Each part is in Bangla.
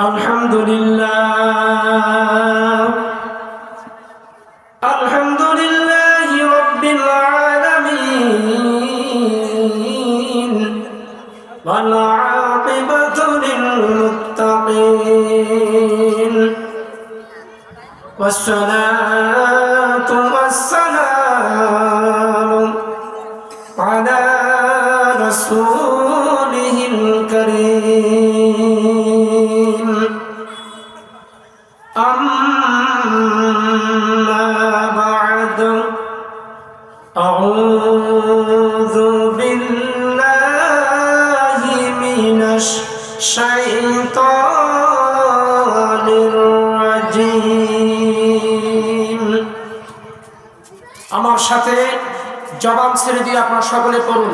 আলহামদুলিল্লাহ আলহামদুলিল্লাহি রাব্বিল আলামিন ওয়াল আকিবাতু লিল মুত্তাকিন والصلاة والسلام على رسوله الكريم أما بعد أعوذ بالله من الشيطان الرجيم আমার সাথে জবান ছেড়ে দিয়ে আপনারা সকলে পড়ুন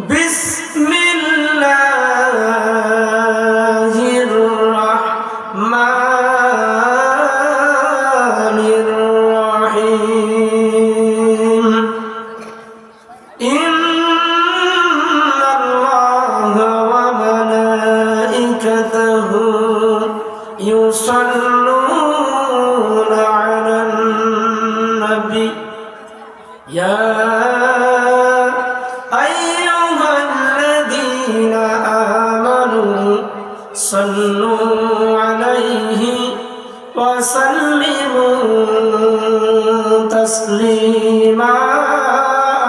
বিসমিল্লাহির রাহমানির রাহিম ইন্নাল্লাহা ওয়া মালাইকাতাহু ইউসাল্লুনা আলান নবী يا أيها الذين آمنوا صلوا عليه وسلموا تسليما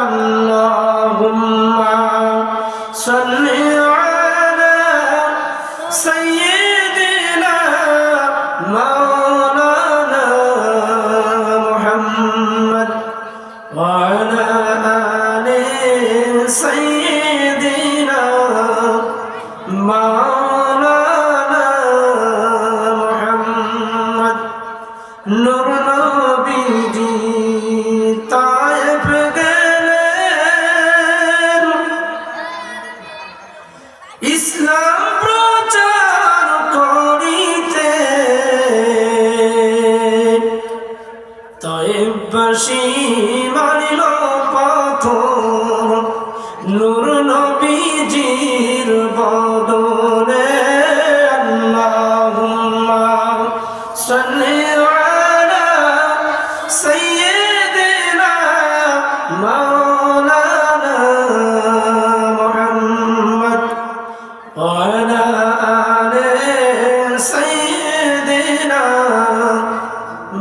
اللهم صل على سيدنا مولانا محمد وعلى آل سيدنا مولانا محمد نور نبيجي طائف গেলেন ইসলাম প্রচার করিতে তায়েববাসী মানিল পাথর নূর নবীজির বদলে আল্লাহুম্মা সাল্লি আলা সাইয়্যিদিনা মাওলানা মুহাম্মদ ওয়া আলা আলি সাইয়্যিদিনা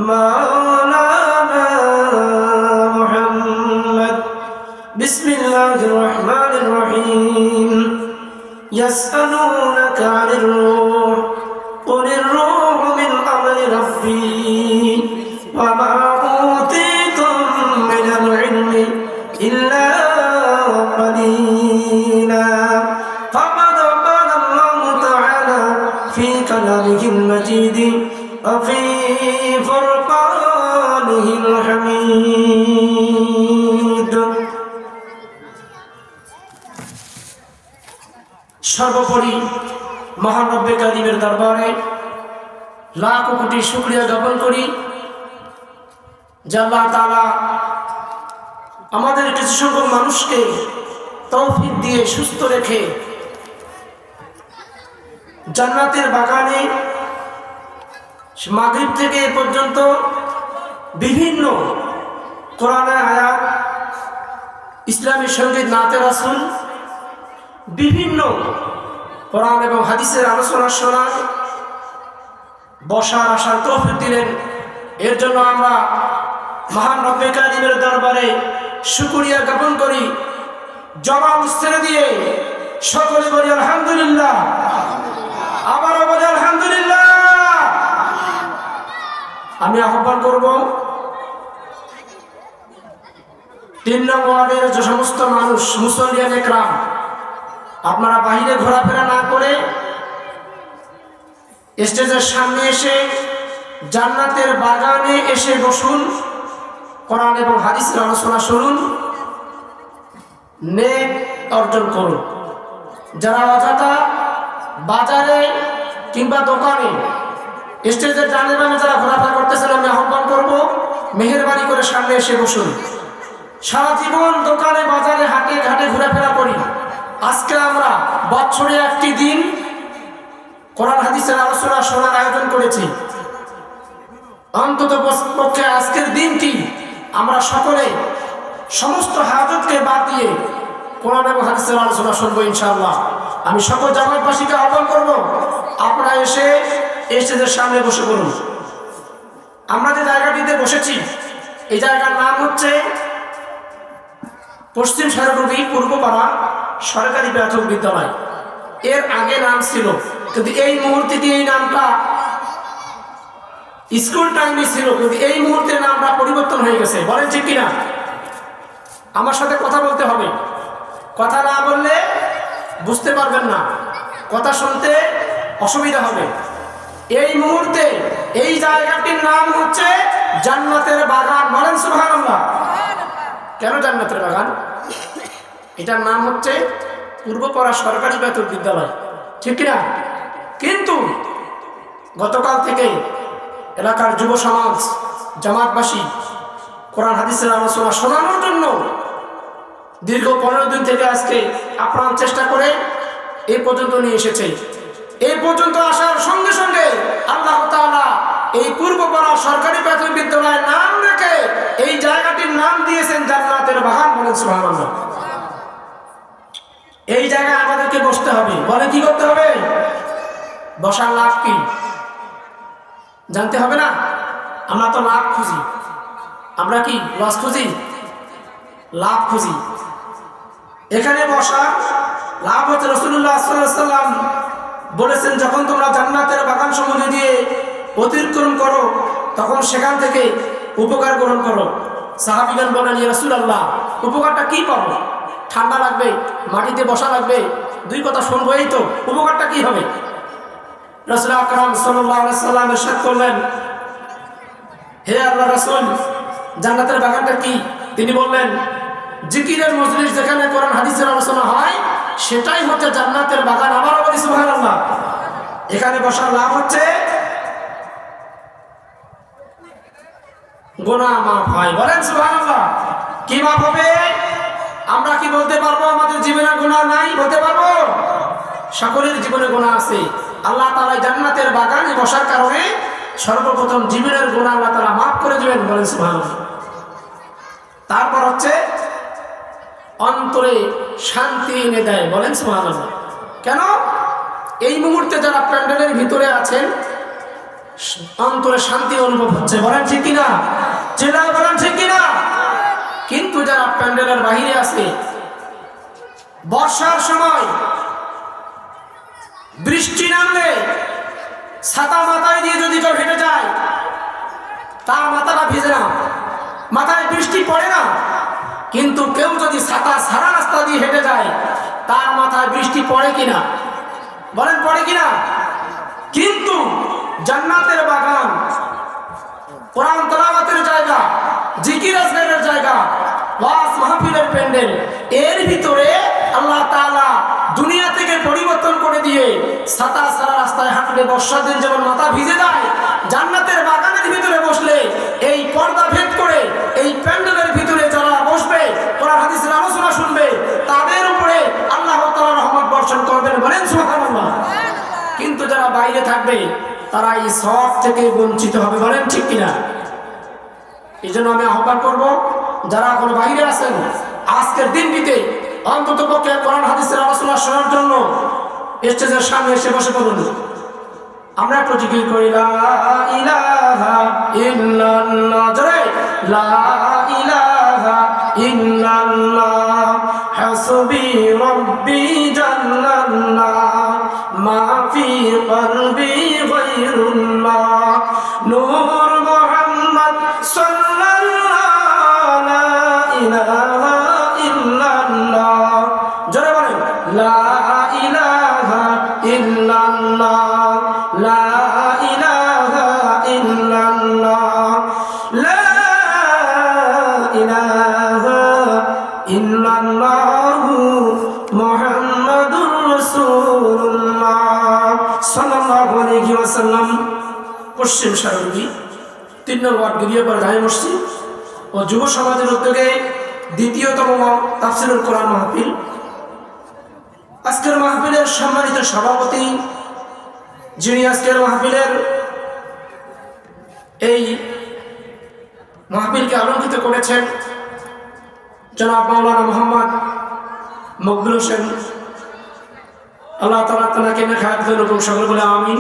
মাওলানা মুহাম্মদ বিসমিল্লাহির রহমানির রহিম يسألونك عن الروح قل الروح من أمر ربي وما أوتيتم من العلم إلا قليلا فقد قال الله تعالى في كلامه المجيد وفي فرقانه الحميد সর্বোপরি মহান রব্বে কারিমের দরবারে লাখ কোটি শুকরিয়া জ্ঞাপন করি যে আল্লাহ তাআলা আমাদের কিছু সংখ্যক মানুষকে তৌফিক দিয়ে সুস্থ রেখে জান্নাতের বাগানে মাগরিব থেকে এ পর্যন্ত বিভিন্ন কোরআনের আয়াত, ইসলামী সঙ্গীত, নাতে রাসূল, বিভিন্ন কোরআন এবং হাদিসের আলোচনা শোনার বসার আসার তৌফিক দিলেন। এর জন্য আমরা মহান রব্বে কারিমের দরবারে শুকরিয়া জ্ঞাপন করি। জবান ছেড়ে দিয়ে সকলে বলি আলহামদুলিল্লাহ। আবারও বলি আলহামদুলিল্লাহ। আমি আহ্বান করব ৩ নং ওয়ার্ডের যে সমস্ত মানুষ মুসল্লিয়ান একরাম, আপনারা বাহিরে ঘোরাফেরা না করে স্টেজের সামনে এসে জান্নাতের বাগানে এসে বসুন, কোরআন এবং হাদিসের আলোচনা শুনুন, নেক অর্জন করুন। যারা অযথা বাজারে কিংবা দোকানে স্টেজের ডানে বামে যারা ঘোরাফেরা করতেছেন, আমি আহ্বান করব মেহেরবানি করে সামনে এসে বসুন। সারা জীবন দোকানে বাজারে হাটে ঘাটে ঘোরাফেরা করি, আজকে আমরা বছরে একটি দিন কোরআন হাদিসের আলোচনা শোনার আয়োজন করেছি। অন্তত পক্ষে আজকের দিনটি আমরা সকলে সমস্ত হাজতকে বাদ দিয়ে কোরআন এবং হাদিসের আলোচনা শুনবো ইনশাআল্লাহ। আমি সকল জামাতবাসীকে আহ্বান করব, আপনারা এসে স্টেজের সামনে বসে পড়ুন। আমরা যে জায়গাটিতে বসেছি এই জায়গার নাম হচ্ছে পশ্চিম সারগুড়ি পূর্বপাড়া সরকারি প্রাথমিক বিদ্যালয়। এর আগে নাম ছিল, কিন্তু এই মুহূর্তে এই নামটা স্কুল টাইমে ছিল, কিন্তু এই মুহূর্তে নামটা পরিবর্তন হয়ে গেছে। বলেন ঠিক কিনা? আমার সাথে কথা বলতে হবে, কথা না বললে বুঝতে পারবেন না, কথা শুনতে অসুবিধা হবে। এই মুহূর্তে এই জায়গাটির নাম হচ্ছে জান্নাতের বাগান। বলেন সুবহানাল্লাহ। কেন জান্নাতের বাগান? এটার নাম হচ্ছে পূর্বপাড়া সরকারি প্রাথমিক বিদ্যালয়, ঠিক কিনা? কিন্তু গতকাল থেকে এলাকার যুব সমাজ, জামাতবাসী কোরআন হাদিসের আলোচনা শোনানোর জন্য দীর্ঘ 15 দিন থেকে আজকে আপ্রাণ চেষ্টা করে এই পর্যন্ত নিয়ে এসেছে। এই পর্যন্ত আসার সঙ্গে সঙ্গে আল্লাহ তাআলা এই পূর্বপাড়া সরকারি প্রাথমিক বিদ্যালয়ের নাম রেখে এই জায়গাটির নাম দিয়েছেন জান্নাতের বাগান। বলেন সুবহানাল্লাহ। এই জায়গায় আমাদেরকে বসতে হবে। বলে কি করতে হবে? বসার লাভ কি জানতে হবে না? আমরা তো লাভ খুঁজি, আমরা কি লস খুঁজি? লাভ খুঁজি। এখানে বসা লাভ হচ্ছে রাসূলুল্লাহ সাল্লাল্লাহু আলাইহি ওয়াসাল্লাম বলেছেন, যখন তোমরা জান্নাতের বাগান সমূহ দিয়ে অতিক্রম করো তখন সেখান থেকে উপকার গ্রহণ করো। সাহাবীগণ বলেন, ইয়া রাসূলুল্লাহ, উপকারটা কি পাবো? ঠান্ডা লাগবে, মাটিতে বসা লাগবে, দুই কথা শুনবো, এই তো উপকারটা কি হবে? রাসূল আকরাম সাল্লাল্লাহু আলাইহি ওয়াসাল্লাম ইরশাদ করলেন, হে আল্লাহর রাসূল, জান্নাতের বাগানটা কি? তিনি বললেন, জিকিরের মজলিস, যেখানে কোরআন হাদিসের আলোচনা হয় সেটাই হচ্ছে জান্নাতের বাগান। আবারও বলি সুবহানাল্লাহ। এখানে বসার লাভ হচ্ছে গুনাহ মাফ হয়। বলেন সুবহানাল্লাহ। কি মাফ হবে? আমরা কি বলতে পারবো আমাদের জীবনে গুনাহ নাই? বলতে পারবো? সকলের জীবনে গুনাহ আছে। আল্লাহ তাআলা জান্নাতের বাগানে বসার কারণে সর্বপ্রথম জীবনের গুনাহ আল্লাহ তাআলা মাফ করে দিবেন। বলেন সুবহানাল্লাহ। তারপর হচ্ছে অন্তরে শান্তি এনে দেয়। বলেন সুবহানাল্লাহ। কেন? এই মুহূর্তে যারা প্যান্ডেলের ভিতরে আছেন অন্তরে শান্তি অনুভব হচ্ছে। বলেন ঠিক কিনা? চিল্লায় বলেন ঠিক কিনা? কিন্তু যারা প্যান্ডেলের বাহিরে আছে, বর্ষার সময় বৃষ্টি নামলে ছাতা মাথায় দিয়ে যদি কেউ হেঁটে যায় তার মাথাটা ভিজে না, মাথায় বৃষ্টি পড়ে না। কিন্তু কেউ যদি ছাতা সারা রাস্তা দিয়ে হেঁটে যায় তার মাথায় বৃষ্টি পড়ে কিনা? বলেন পড়ে কিনা? কিন্তু জান্নাতের বাগান, কোরআন তেলাওয়াতের জায়গা, জিকির আজকারের জায়গা, ওয়াজ মাহফিলের প্যান্ডেল, এর ভিতরে আল্লাহ তাআলা দুনিয়া থেকে পরিবর্তন করে দিয়ে ছাতা সারা রাস্তায় হাঁটলে বর্ষার দিন যেমন মাথা ভিজে যায়, জান্নাতের বাগানের ভিতরে বসলে এই পর্দা ভেদ করে এই প্যান্ডেলের ভিতরে যারা বসবে কোরআন হাদিসের আলোচনা শুনবে তাদের উপরে আল্লাহ তাআলা রহমত বর্ষণ করবেন। বলেন সুবহানাল্লাহ। কিন্তু যারা বাইরে থাকবে তারা এই সওয়াব থেকে বঞ্চিত হবে। বলেন ঠিক কিনা? এই জন্য আমি আহ্বান করব, যারা এখন বাইরে আছেন আজকের দিনটিতে অন্তত পক্ষে কোরআন হাদিসের আলোচনা শোনার জন্য স্টেজের সামনে এসে বসে পড়ুন। আমরা একটু জিকির করি, লা ইলাহা ইল্লাল্লাহ, জোরে লা ইলাহা ইল্লাল্লাহ, হাসবি রব্বি জাল্লাল্লাহ, মা ফি কলবি গায়রুল্লাহ, নূর মুহাম্মদ সাল্লাল্লাহু লা ইলাহা ইল্লাল্লাহ, জোরে বলেন লা ইলাহা ইল্লাল্লাহ, লা ইলাহা ইল্লাল্লাহ, লা ইলাহা ইল্লাল্লাহ, মুহাম্মাদুর রাসূলুল্লাহ সাল্লাল্লাহু আলাইহি ওয়াসাল্লাম। পশ্চিম সারগুড়ি 3 নং ওয়ার্ড গিরিয়াপাড়া জামে মসজিদ ও যুব সমাজের উদ্যোগে দ্বিতীয়তম তাফসীরুল কোরআন মাহফিল। আজকের মাহফিলের সম্মানিত সভাপতি যিনি আজকের মাহফিলের এই মাহফিলকে আলোকিত করেছেন জনাব মাওলানা মোহাম্মদ মকবুল হোসেন, আল্লাহ তাআলা তাকে নেখায়াত দান করুন, সকলে বলে আমিন।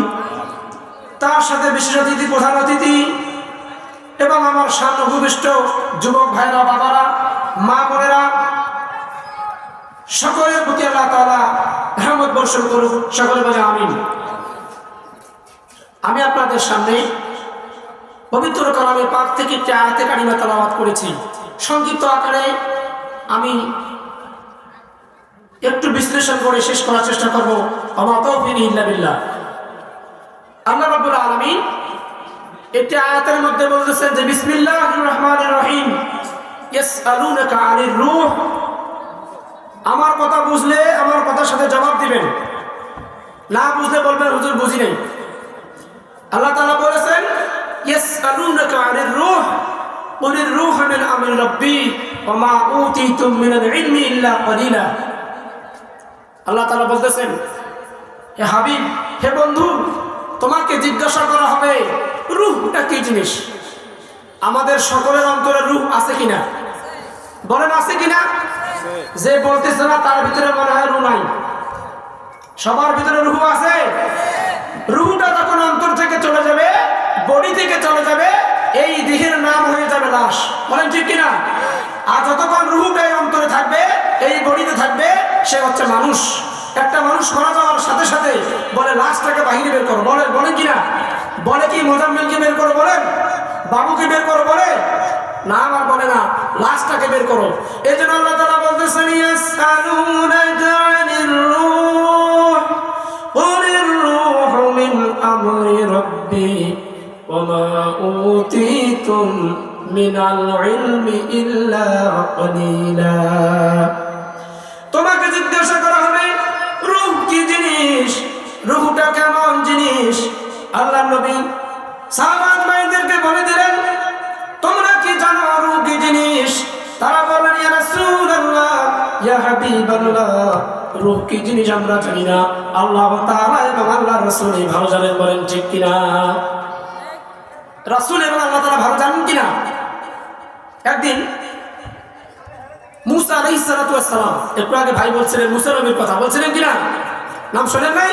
তার সাথে বিশেষ অতিথি, প্রধান অতিথি এবং আমার সামনে উপবিষ্ট যুবক ভাইরা, বাবারা, মা বোনেরা, সকলের প্রতি আল্লাহ তাআলা রহমত বর্ষণ করুন, সকলে বলে আমিন। আমি আপনাদের সামনে পবিত্র কালামে পাক থেকে একটি আয়াতে কারিমা তেলাওয়াত করেছি। সংক্ষিপ্ত আকারে আমি একটু বিশ্লেষণ করে শেষ করার চেষ্টা করব। আমা তাওফীকি ইল্লা বিল্লাহ। আল্লাহ রাব্বুল আলামিন একটি আয়াতের মধ্যে বলতেছেন যে বিসমিল্লাহির রহমানির রহিম, ইয়াসআলুনাকা আনির রূহ। আমার কথা বুঝলে আমার কথার সাথে জবাব দিবেন, না বুঝলে বলবেন হুজুর বুঝি নাই। আল্লাহ তাআলা বলেছেন ইয়াসআলুনাকা আনির রূহ কুলির রূহু মিন আমরি রাব্বি ওয়া মা উতীতুম মিনাল ইলমি ইল্লা কলিলা। আল্লাহ তাআলা বলতেছেন, হে হাবিব, হে বন্ধু, তোমাকে জিজ্ঞাসা করা হবে রূহটা কি জিনিস। আমাদের সকলের অন্তরে রূহ আছে কিনা? বলেন আছে কিনা? যে বলতেছে না তার ভিতরে মনে হয় রূহ নাই। সবার ভিতরে রূহ আছে। রূহটা যখন অন্তর থেকে চলে যাবে, বডি থেকে চলে যাবে, এই দেহের নাম হয়ে যাবে লাশ। বলেন ঠিক কিনা? আর যতক্ষণ রূহটাই অন্তরে থাকবে, এই বডিতে থাকবে, সে হচ্ছে মানুষ। একটা মানুষ মারা যাওয়ার সাথে সাথে বলে লাশটাকে বাহিরে বের করো, বলেন কিনা? বলে কি মোজাম্মেলকে বের করো, বলেন বাবুকে বের করো, বলে না, আমার বলে না, লাশটাকে বের করো। এই জন্য আল্লাহ তাআলা বলতেছেন ইয়াসআলুনাকা আনির রূহ কুলির রূহু মিন আমরি রাব্বি ওয়া মা উতীতুম মিনাল ইলমি ইল্লা কলিলা। তোমাকে জিজ্ঞাসা করা হবে রূহ কি জিনিস, রূহটা কেমন জিনিস। আল্লাহর নবী সাহাবায়ে মাইদেরকে বলে দিলেন, তোমরা কি জানো রূহ কি জিনিস? তারা বললেন, ইয়া রাসূলুল্লাহ, ইয়া হাবিবাল্লাহ, রূহ কি জিনিস আমরা জানি না। আল্লাহ তাআলা এবং আল্লাহর রাসূল ভালো জানেন। বলেন ঠিক কিনা? রাসূল এবং আল্লাহ তাআলা ভালো জানেন কিনা? একদিন মুসা আলাইহিস সালাতু ওয়াস সালাম, একটু আগে ভাই বলছিলেন মুসা নবীর কথা, বলছিলেন কিনা? নাম শোনেন নাই?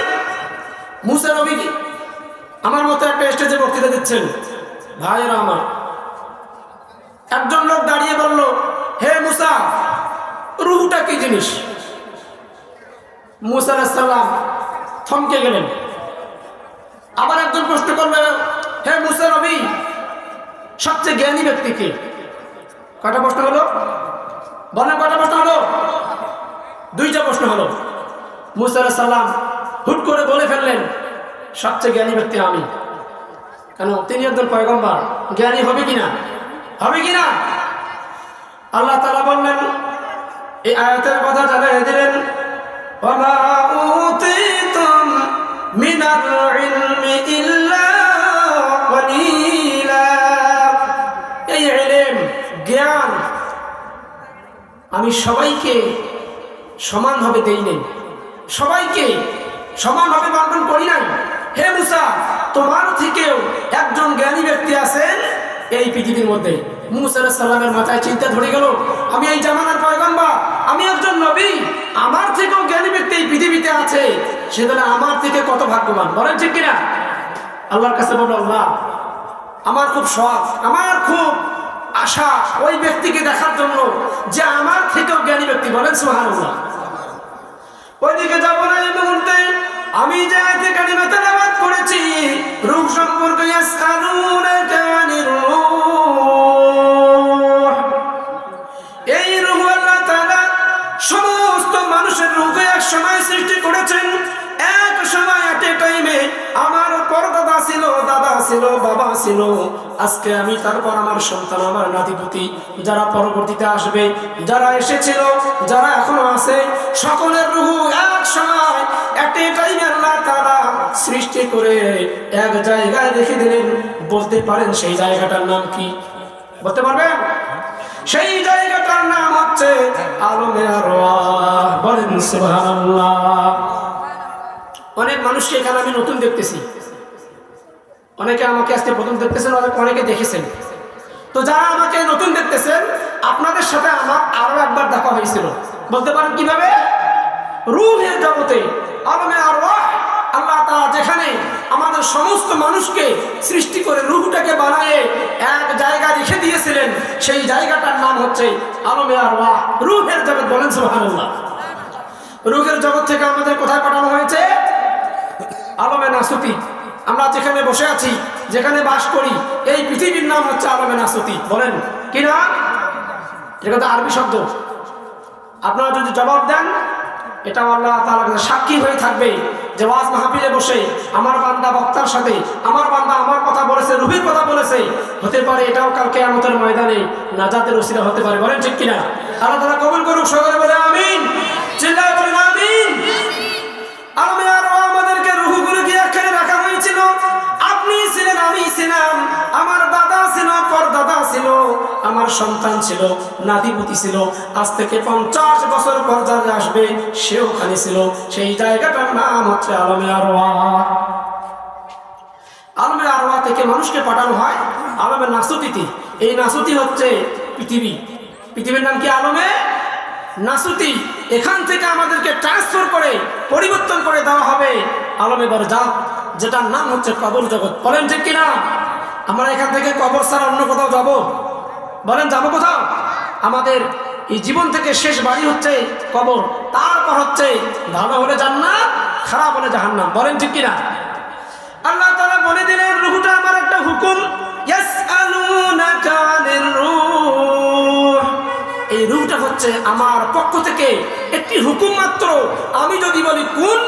মুসা নবী আমার মতো একটা স্টেজে বক্তৃতা দিচ্ছেন। ভাইয়েরা আমার, একজন লোক দাঁড়িয়ে বলল, হে মুসা, রূহটা কি জিনিস? মুসা আলাইহিস সালাম থমকে গেলেন। আবার একজন প্রশ্ন করলো, হে মুসা নবী, সবচেয়ে জ্ঞানী ব্যক্তি কে? কয়টা প্রশ্ন হলো? বলেন কয়টা প্রশ্ন হলো? দুইটা প্রশ্ন হলো। মুসা আলাইহিস সালাম হুট করে বলে ফেললেন, সবচেয়ে জ্ঞানী ব্যক্তি আমি। কেন? তিনি একজন পয়গম্বর, জ্ঞানী হবে কিনা? হবে কিনা? আল্লাহ তাআলা বললেন, এই আয়াতের কথা জানিয়ে দিলেন, ওয়া মা উতীতুম মিনাল ইলমি ইল্লা কলিলা। এই ইলম, জ্ঞান আমি সবাইকে সমানভাবে দেই নাই, সবাইকে সমানভাবে বন্টন করি নাই। হে মুসা, তোমার থেকেও একজন জ্ঞানী ব্যক্তি আছেন এই পৃথিবীর মধ্যে। মুসা আলাইহিস সালামের মাথায় চিন্তা ধরে গেল, আমি এই জামানার পয়গম্বর, আমি একজন নবী, আমার থেকেও জ্ঞানী ব্যক্তি এই পৃথিবীতে আছে, সেজন্য আমার থেকে কত ভাগ্যবান। বলেন ঠিক কিনা? আল্লাহর কাছে বলল, আল্লাহ, আমার খুব শখ, আমার খুব আশা ওই ব্যক্তিকে দেখার জন্য যে আমার থেকেও জ্ঞানী ব্যক্তি। বলেন সুবহানাল্লাহ। ওইদিকে যাব না এই মুহূর্তে। আমি যে আয়াতে কারিমা তেলাওয়াত করেছি রূহ সম্পর্কে, ইয়াসআলুনাকা আনির রূহ, এই রূহ আল্লাহ তাআলা সমস্ত মানুষের রূহকে এক সময় সৃষ্টি করেছেন। এক সময় এট এ টাইমে আমার পরদাদা ছিল, দাদা ছিল, বাবা ছিল, আজকে আমি, তারপর আমার সন্তান, আমার নাতিপুতি, যারা পরবর্তীতে আসবে, যারা এসেছিল, যারা এখনো আছে, সকলের রূহ এক সময় এট এ টাইমে আল্লাহ তাআলা সৃষ্টি করে এক জায়গায় রেখে দিলেন। বলতে পারেন সেই জায়গাটার নাম কি? বলতে পারবেন? সেই জায়গাটার নাম হচ্ছে আলমে আরওয়াহ। বলেন সুবহানাল্লাহ। অনেক মানুষকে এখানে আমি নতুন দেখতেছি, অনেকে আমাকে আজকে প্রথম দেখতেছেন, অনেকে দেখেছেন। তো যারা আমাকে নতুন দেখতেছেন, আপনাদের সাথে আমার আরো একবার দেখা হয়েছিল। বলতে পারেন কিভাবে? রূহের জগতে, আলমে আরওয়াহ, আল্লাহ তাআলা যেখানে আমাদের সমস্ত মানুষকে সৃষ্টি করে রূহটাকে বানায়ে এক জায়গায় রেখে দিয়েছিলেন, সেই জায়গাটার নাম হচ্ছে আলমে আরওয়াহ, রূহের জগৎ। বলেন সুবহানাল্লাহ। রূহের জগৎ থেকে আমাদের কোথায় পাঠানো হয়েছে? আলমে নাসুতি। আমরা যেখানে বসে আছি, যেখানে বাস করি, এই পৃথিবীর নাম হচ্ছে আলমে নাসুতি। বলেন কি নাম? এটা তো আরবি শব্দ। আপনারা যদি জবাব দেন, এটা আল্লাহ তাআলার কাছে সাক্ষী হয়ে থাকবে যে ওয়াজ মাহফিলে বসে আমার বান্দা বক্তার সাথে আমার বান্দা আমার কথা বলেছে, রূহের কথা বলেছে। হতে পারে এটাও কাল কিয়ামতের ময়দানে নাজাতের ওসিলা হতে পারে। বলেন ঠিক কিনা? আল্লাহ তাআলা কবুল করুক। সকলে বলে আমিন। চিল্লায়ে বলেন আমিন। আলমে আরওয়াহ আমাদেরকে রূহগুলোকে একখানে রাখা হয়েছিল। আপনি ছিলেন, আমি ছিলাম, আমার দাদা ছিল, পরদাদা ছিল, আমার সন্তান ছিল, নাতিপুতি ছিল। আজ থেকে 50 বছর পর যারা আসবে সেও ওখানে ছিল। সেই জায়গাটার নাম হচ্ছে আলমে আরওয়াহ। আলমে আরওয়াহ থেকে মানুষকে পাঠানো হয় আলমে নাসুতিতে। এই নাসুতি হচ্ছে পৃথিবী। পৃথিবীর নাম কি? আলমে নাসুতি। এখান থেকে আমাদেরকে ট্রান্সফার করে, পরিবর্তন করে দেওয়া হবে আলমে বারজাখ, যেটার নাম হচ্ছে কবর জগৎ। বলেন ঠিক কিনা? আমরা এখান থেকে কবর ছাড়া অন্য কোথাও যাব? বলেন যাবো কোথাও? আমাদের এই জীবন থেকে শেষ বাড়ি হচ্ছে কবর, তারপর হচ্ছে ভালো হলে জান্নাত, খারাপ হলে জাহান্নাম। বলেন ঠিক কিনা? আল্লাহ তাআলা বলে দিলেন রূহটা আমার একটা হুকুম। ইয়াসআলুনাকা আনির রূহ, এই রূহটা হচ্ছে আমার পক্ষ থেকে একটি হুকুম মাত্র। আমি যদি বলি কুন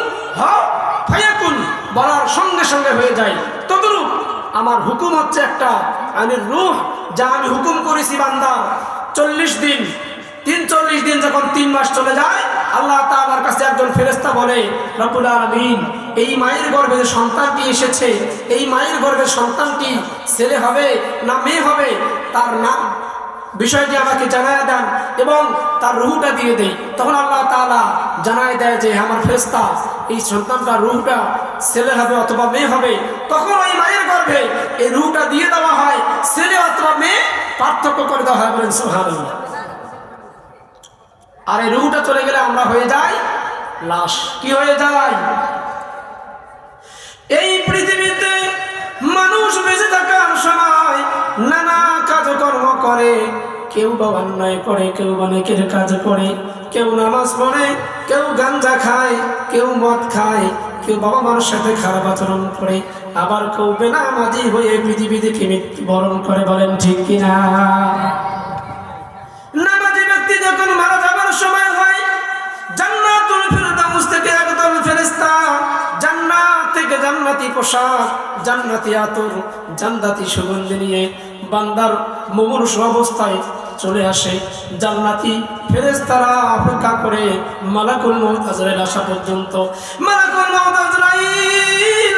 ফায়াকুন, বলার সঙ্গে সঙ্গে হয়ে যায়। তদ্রূপ আমার হুকুম হচ্ছে একটা আনির রূহ, যা আমি হুকুম করেছি বান্দা 40 দিন, 40 দিন যখন 3 মাস চলে যায়, আল্লাহ তাআলার কাছে একজন ফেরেশতা বলে, রব্বুল আলামিন, এই মায়ের গর্ভে যে সন্তানটি এসেছে, এই মায়ের গর্ভের সন্তানটি ছেলে হবে না মেয়ে হবে, তার নাম বিষয়টি আমাকে জানায় দেন এবং তার রূহটা দিয়ে দেই। তখন আল্লাহ তাআলা জানায় দেয় যে আমার ফেরেশতা, এই সন্তানটার রূহটা ছেলে হবে অথবা মেয়ে হবে। তখন ওই মায়ের গর্ভে এই রূহটা দিয়ে দেওয়া হয়, ছেলে অথবা মেয়ে পার্থক্য করে দেওয়া হয়। বলেন সুবহানাল্লাহ। আর এই রূহটা চলে গেলে আমরা হয়ে যাই লাশ। কি হয়ে যায়? এই পৃথিবীতে মানুষ বেঁচে থাকার সময় নানা কাজকর্ম করে। কেউ বা অন্যায় করে, কেউ বা নেকের কাজ করে, কেউ নামাজ পড়ে, কেউ গাঞ্জা খায়, কেউ মদ খায়, কেউ বাবা মার সাথে খারাপ আচরণ করে, আবার কেউ বেনামাজি হয়ে পৃথিবী থেকে মৃত্যুবরণ করে। বলেন ঠিক কিনা? নামাজি ব্যক্তি যখন মারা যাবার সময় হয়, জান্নাতুল ফিরদাউস থেকে একদল ফেরেশতা জান্নাত থেকে জান্নাতি পোশাক, জান্নাতি আতর, জান্নাতি সুগন্ধি নিয়ে বান্দার মুমূর্ষ অবস্থায় চলে আসে। জান্নাতি ফেরেশতারা অপেক্ষা করে মালাকুল মউত আজরাইল আসা পর্যন্ত। মালাকুল মউত আজরাইল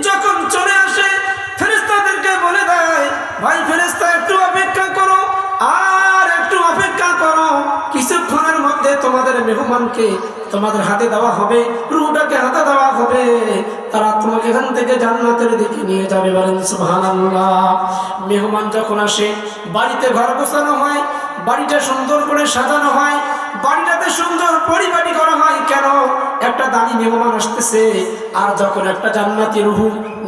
যখন চলে আসে, ফেরেশতাদেরকে বলে দেয়, ভাই ফেরেশতা একটু অপেক্ষা করো, আর একটু অপেক্ষা করো, কিছুক্ষণের মধ্যে তোমাদের মেহমানকে তোমাদের হাতে দেওয়া হবে, রূহটাকে হাতে দেওয়া হবে, তারা তোমাকে এখান থেকে জান্নাতের দিকে নিয়ে যাবে। বলেন সুবহানাল্লাহ। মেহমান যখন আসে, বাড়িতে ঘর গোছানো হয়, বাড়িটা সুন্দর করে সাজানো হয়, বাড়িটাতে সুন্দর পরিপাটি করা হয়। কেন? একটা দামি মেহমান আসতেছে। আর যখন একটা জান্নাতি রূহ,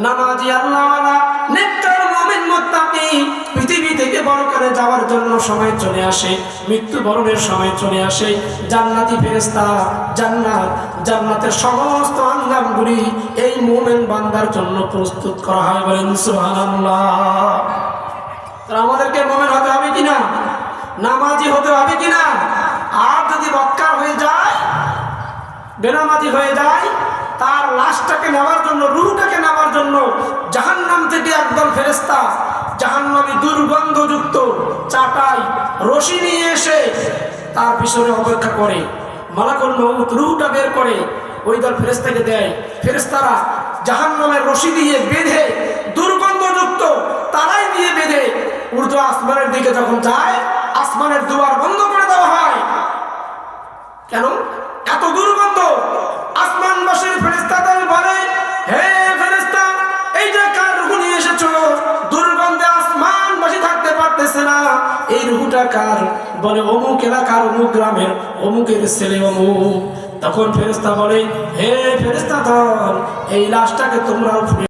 নামাজি, আল্লাহওয়ালা, নেককার মুমিন মুত্তাকি পৃথিবী থেকে পরকালে যাওয়ার জন্য সময় চলে আসে, মৃত্যুবরণের সময় চলে আসে, জান্নাতি ফেরেশতা জান্নাতের সমস্ত আঙ্গামগুলি এই মুমিন বান্দার জন্য প্রস্তুত করা হয়। বলেন সুবহানাল্লাহ। তাহলে আমাদেরকে মুমিন হতে হবে কিনা? নামাজি হতে হবে কিনা? আর যদি বদকার হয়ে যায়, বেনামাজি হয়ে যায়, তার লাশটাকে নেওয়ার জন্য, রূহটাকে নেওয়ার জন্য জাহান্নাম থেকে একদল ফেরেশতা জাহান্নামী দুর্গন্ধযুক্ত চাটাই, রশি নিয়ে এসে তার পিছনে অপেক্ষা করে। মালাকুল মউত রূহটা বের করে ওই দল ফেরেশতাকে দেয়। ফেরেশতারা জাহান্নামের রশি দিয়ে বেঁধে, দুর্গন্ধযুক্ত তারাই দিয়ে বেঁধে ঊর্ধ্ব আসমানের দিকে যখন যায়, আসমানের দুয়ার বন্ধ করে দেওয়া হয়। কেন? এত দুর্গন্ধ। আসমানবাসীর ফেরেশতাদের বলে, রুহুটা কার? বলে অমুক এলাকার অমুক গ্রামের অমুকের ছেলে অমুক। তখন ফেরেশতা বলে, হে ফেরেশতা দল, এই লাশটাকে তোমরা